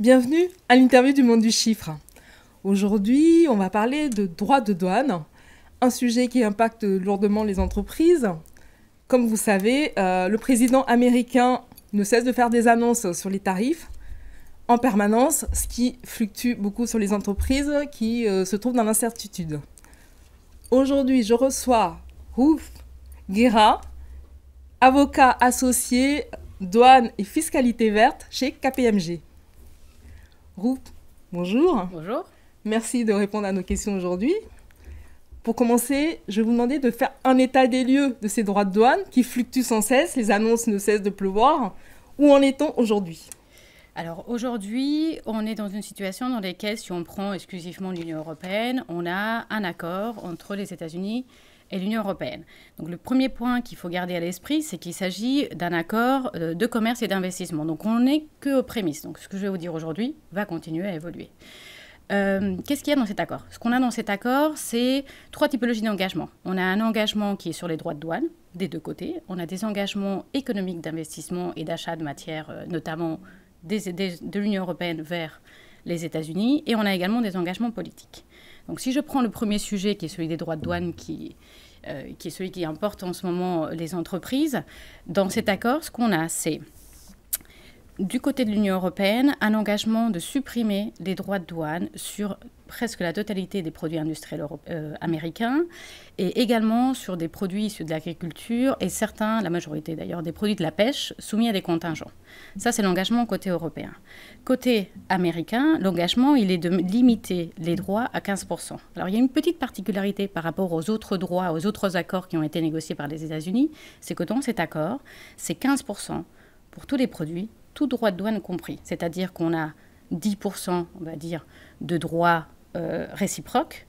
Bienvenue à l'interview du monde du chiffre. Aujourd'hui, on va parler de droits de douane, un sujet qui impacte lourdement les entreprises. Comme vous savez, le président américain ne cesse de faire des annonces sur les tarifs en permanence, ce qui fluctue beaucoup sur les entreprises qui se trouvent dans l'incertitude. Aujourd'hui, je reçois Ruth Guerra, avocat associé douane et fiscalité verte chez KPMG. Ruth, bonjour. Bonjour. Merci de répondre à nos questions aujourd'hui. Pour commencer, je vais vous demander de faire un état des lieux de ces droits de douane qui fluctuent sans cesse, les annonces ne cessent de pleuvoir. Où en est-on aujourd'hui ? Alors aujourd'hui, on est dans une situation dans laquelle, si on prend exclusivement l'Union européenne, on a un accord entre les États-Unis et l'Union européenne. Donc le premier point qu'il faut garder à l'esprit, c'est qu'il s'agit d'un accord de commerce et d'investissement. Donc on n'est qu'aux prémices. Donc ce que je vais vous dire aujourd'hui va continuer à évoluer. Qu'est-ce qu'il y a dans cet accord ? Ce qu'on a dans cet accord, c'est trois typologies d'engagement. On a un engagement qui est sur les droits de douane, des deux côtés. On a des engagements économiques d'investissement et d'achat de matières, notamment de l'Union européenne vers les États-Unis. Et on a également des engagements politiques. Donc si je prends le premier sujet, qui est celui des droits de douane, qui est celui qui importe en ce moment les entreprises, dans cet accord, ce qu'on a, c'est du côté de l'Union européenne, un engagement de supprimer les droits de douane sur presque la totalité des produits industriels américains et également sur des produits issus de l'agriculture et certains, la majorité d'ailleurs, des produits de la pêche soumis à des contingents. Ça, c'est l'engagement côté européen. Côté américain, l'engagement, il est de limiter les droits à 15%. Alors, il y a une petite particularité par rapport aux autres droits, aux autres accords qui ont été négociés par les États-Unis, c'est que dans cet accord, c'est 15% pour tous les produits, tout droit de douane compris. C'est-à-dire qu'on a 10%, on va dire, de droits réciproques,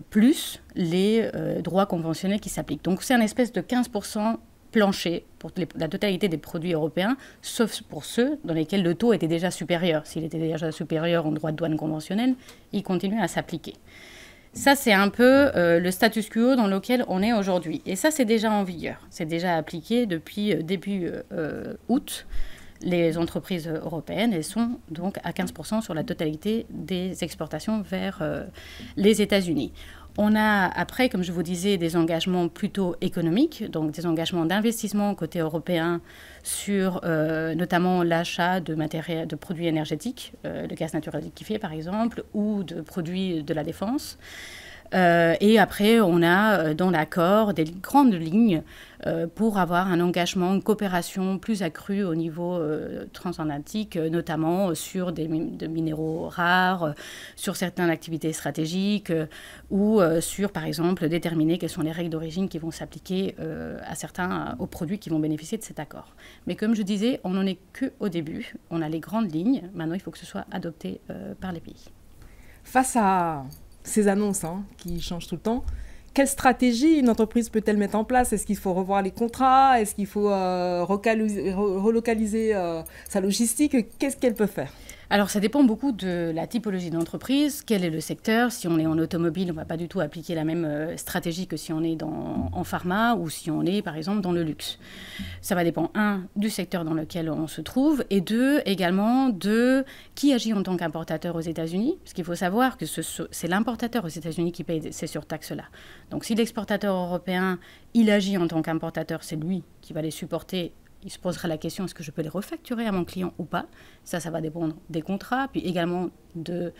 plus les droits conventionnels qui s'appliquent. Donc c'est un espèce de 15% plancher pour la totalité des produits européens, sauf pour ceux dans lesquels le taux était déjà supérieur. S'il était déjà supérieur en droit de douane conventionnel, il continue à s'appliquer. Ça, c'est un peu le status quo dans lequel on est aujourd'hui. Et ça, c'est déjà en vigueur. C'est déjà appliqué depuis début août. Les entreprises européennes, elles sont donc à 15% sur la totalité des exportations vers les États-Unis. On a après, comme je vous disais, des engagements plutôt économiques, donc des engagements d'investissement côté européen sur notamment l'achat de produits énergétiques, de gaz naturel liquéfié par exemple, ou de produits de la défense. Et après, on a dans l'accord des grandes lignes pour avoir un engagement, une coopération plus accrue au niveau transatlantique, notamment sur des minéraux rares, sur certaines activités stratégiques ou sur, par exemple, déterminer quelles sont les règles d'origine qui vont s'appliquer aux produits qui vont bénéficier de cet accord. Mais comme je disais, on n'en est qu'au début. On a les grandes lignes. Maintenant, il faut que ce soit adopté par les pays. Face à ces annonces qui changent tout le temps, quelle stratégie une entreprise peut-elle mettre en place ? Est-ce qu'il faut revoir les contrats ? Est-ce qu'il faut relocaliser sa logistique ? Qu'est-ce qu'elle peut faire ? Alors, ça dépend beaucoup de la typologie d'entreprise, quel est le secteur. Si on est en automobile, on ne va pas du tout appliquer la même stratégie que si on est en pharma ou si on est, par exemple, dans le luxe. Ça va dépendre, un, du secteur dans lequel on se trouve et deux, également, de qui agit en tant qu'importateur aux États-Unis. Parce qu'il faut savoir que c'est l'importateur aux États-Unis qui paye ces surtaxes-là. Donc, si l'exportateur européen, il agit en tant qu'importateur, c'est lui qui va les supporter. Il se posera la question, est-ce que je peux les refacturer à mon client ou pas ? Ça va dépendre des contrats, puis également de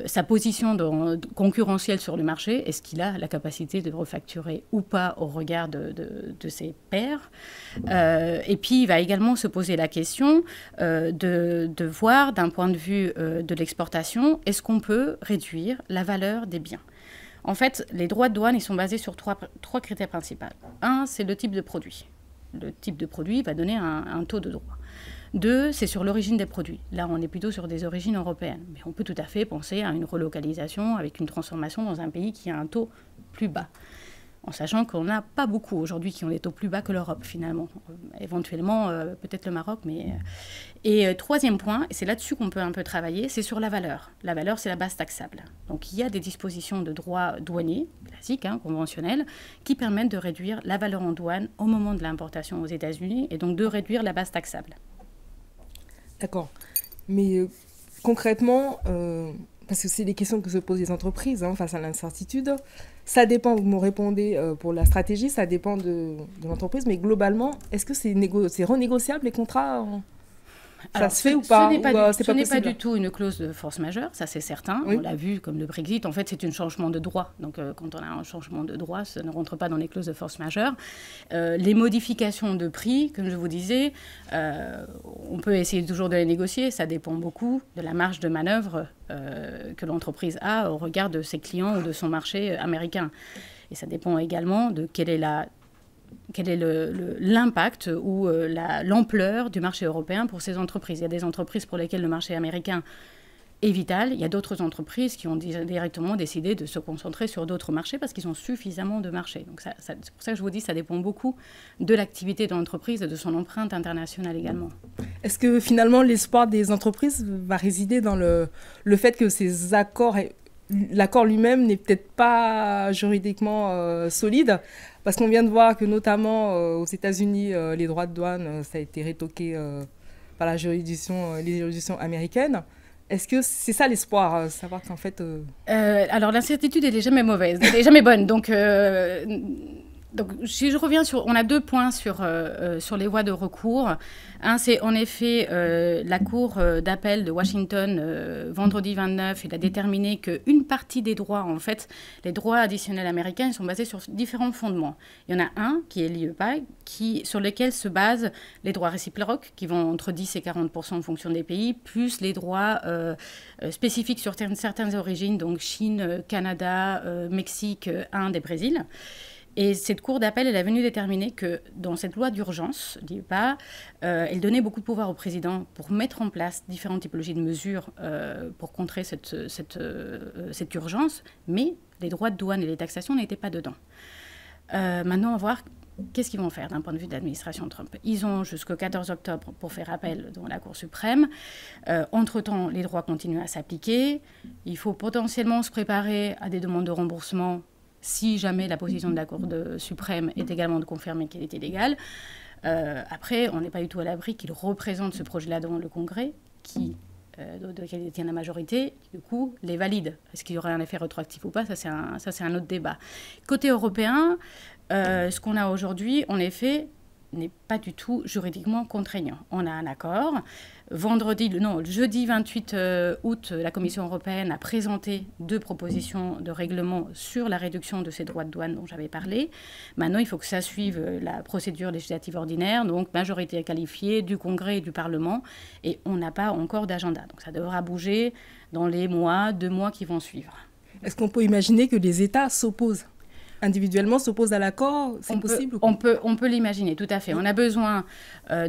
sa position concurrentielle sur le marché. Est-ce qu'il a la capacité de refacturer ou pas au regard de ses pairs ? Et puis, il va également se poser la question de voir, d'un point de vue de l'exportation, est-ce qu'on peut réduire la valeur des biens ? En fait, les droits de douane, ils sont basés sur trois critères principaux. Un, c'est le type de produit. Le type de produit va donner un taux de droit. Deux, c'est sur l'origine des produits. Là, on est plutôt sur des origines européennes. Mais on peut tout à fait penser à une relocalisation avec une transformation dans un pays qui a un taux plus bas. En sachant qu'on n'a pas beaucoup aujourd'hui qui ont des taux plus bas que l'Europe, finalement. Éventuellement, peut-être le Maroc, mais... Et troisième point, et c'est là-dessus qu'on peut un peu travailler, c'est sur la valeur. La valeur, c'est la base taxable. Donc, il y a des dispositions de droit douanier, classiques, conventionnels, qui permettent de réduire la valeur en douane au moment de l'importation aux États-Unis, et donc de réduire la base taxable. D'accord. Mais concrètement, parce que c'est les questions que se posent les entreprises face à l'incertitude, ça dépend, vous me répondez pour la stratégie, ça dépend de l'entreprise, mais globalement, est-ce que c'est renégociable les contrats Alors, ça se fait ou pas? Ce n'est pas du tout une clause de force majeure, ça c'est certain. Oui. On l'a vu comme le Brexit, en fait c'est un changement de droit. Donc quand on a un changement de droit, ça ne rentre pas dans les clauses de force majeure. Les modifications de prix, comme je vous disais, on peut essayer toujours de les négocier. Ça dépend beaucoup de la marge de manœuvre que l'entreprise a au regard de ses clients ou de son marché américain. Et ça dépend également de quelle est l'impact ou l'ampleur du marché européen pour ces entreprises. Il y a des entreprises pour lesquelles le marché américain est vital. Il y a d'autres entreprises qui ont directement décidé de se concentrer sur d'autres marchés parce qu'ils ont suffisamment de marchés. Donc c'est pour ça que je vous dis que ça dépend beaucoup de l'activité de l'entreprise et de son empreinte internationale également. Est-ce que finalement l'espoir des entreprises va résider dans le fait que ces accords... L'accord lui-même n'est peut-être pas juridiquement solide, parce qu'on vient de voir que notamment aux États-Unis, les droits de douane, ça a été rétoqué par les juridictions américaines. Est-ce que c'est ça l'espoir, savoir qu'en fait... Alors l'incertitude, elle n'est jamais mauvaise, elle n'est jamais bonne. Donc si je reviens on a 2 points sur les voies de recours. Un, c'est en effet la Cour d'appel de Washington, vendredi 29, il a déterminé qu'une partie des droits, en fait, les droits additionnels américains, ils sont basés sur différents fondements. Il y en a un, qui est l'IEPA, sur lequel se basent les droits réciproques, qui vont entre 10 et 40% en fonction des pays, plus les droits spécifiques sur certaines origines, donc Chine, Canada, Mexique, Inde et Brésil. Et cette cour d'appel, elle est venue déterminer que dans cette loi d'urgence, l'IEPA, elle donnait beaucoup de pouvoir au président pour mettre en place différentes typologies de mesures pour contrer cette urgence, mais les droits de douane et les taxations n'étaient pas dedans. Maintenant, on va voir qu'est-ce qu'ils vont faire d'un point de vue de l'administration Trump. Ils ont jusqu'au 14 octobre pour faire appel devant la Cour suprême. Entre-temps, les droits continuent à s'appliquer. Il faut potentiellement se préparer à des demandes de remboursement si jamais la position de la Cour suprême est également de confirmer qu'elle est illégale. Après, on n'est pas du tout à l'abri qu'il représente ce projet-là devant le Congrès, de laquelle il tient la majorité, qui, du coup, les valide. Est-ce qu'il y aurait un effet rétroactif ou pas? Ça, c'est un autre débat. Côté européen, ce qu'on a aujourd'hui, en effet, n'est pas du tout juridiquement contraignant. On a un accord. Jeudi 28 août, la Commission européenne a présenté 2 propositions de règlement sur la réduction de ces droits de douane dont j'avais parlé. Maintenant, il faut que ça suive la procédure législative ordinaire, donc majorité qualifiée du Congrès et du Parlement, et on n'a pas encore d'agenda. Donc ça devra bouger dans les 2 mois qui vont suivre. Est-ce qu'on peut imaginer que les États s'opposent individuellement, s'opposent à l'accord? C'est possible ou pas? On peut l'imaginer, tout à fait. On a besoin,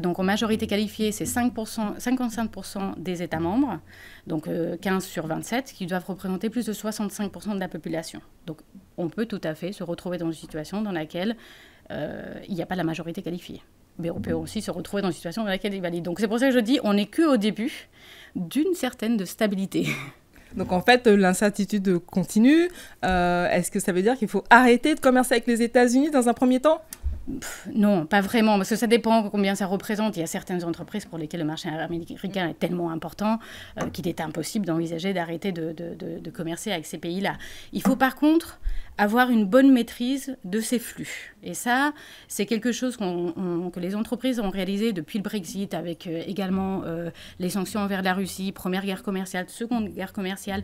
donc en majorité qualifiée, c'est 55% des États membres, donc 15 sur 27, qui doivent représenter plus de 65% de la population. Donc on peut tout à fait se retrouver dans une situation dans laquelle il n'y a pas la majorité qualifiée. Mais on peut aussi se retrouver dans une situation dans laquelle il valide. Donc c'est pour ça que je dis, on n'est qu'au début d'une certaine stabilité. Donc en fait, l'incertitude continue. Est-ce que ça veut dire qu'il faut arrêter de commercer avec les États-Unis dans un premier temps? Non, pas vraiment, parce que ça dépend combien ça représente. Il y a certaines entreprises pour lesquelles le marché américain est tellement important qu'il est impossible d'envisager d'arrêter de commercer avec ces pays-là. Il faut par contre avoir une bonne maîtrise de ces flux. Et ça, c'est quelque chose que les entreprises ont réalisé depuis le Brexit, avec également les sanctions envers la Russie, première guerre commerciale, seconde guerre commerciale.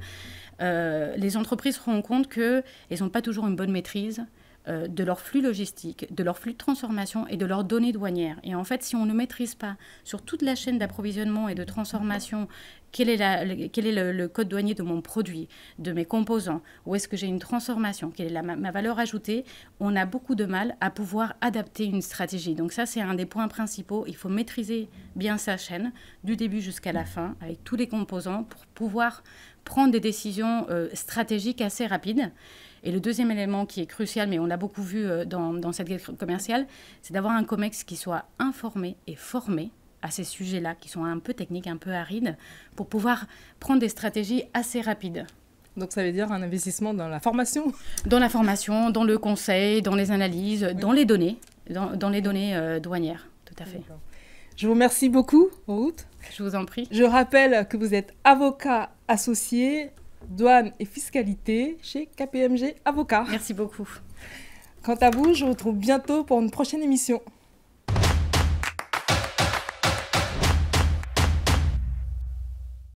Les entreprises se rendent compte qu'elles n'ont pas toujours une bonne maîtrise de leur flux logistique, de leur flux de transformation et de leurs données douanières. Et en fait, si on ne maîtrise pas sur toute la chaîne d'approvisionnement et de transformation quel est le code douanier de mon produit, de mes composants, où est-ce que j'ai une transformation, quelle est ma valeur ajoutée, on a beaucoup de mal à pouvoir adapter une stratégie. Donc ça, c'est un des points principaux. Il faut maîtriser bien sa chaîne, du début jusqu'à la fin, avec tous les composants, pour pouvoir prendre des décisions stratégiques assez rapides. Et le deuxième élément qui est crucial, mais on l'a beaucoup vu dans cette guerre commerciale, c'est d'avoir un COMEX qui soit informé et formé à ces sujets-là, qui sont un peu techniques, un peu arides, pour pouvoir prendre des stratégies assez rapides. Donc ça veut dire un investissement dans la formation? Dans la formation, dans le conseil, dans les analyses, oui. Dans les données, dans les données douanières, tout à fait. Je vous remercie beaucoup, Ruth. Je vous en prie. Je rappelle que vous êtes avocat associé, douane et fiscalité chez KPMG Avocats. Merci beaucoup. Quant à vous, je vous retrouve bientôt pour une prochaine émission.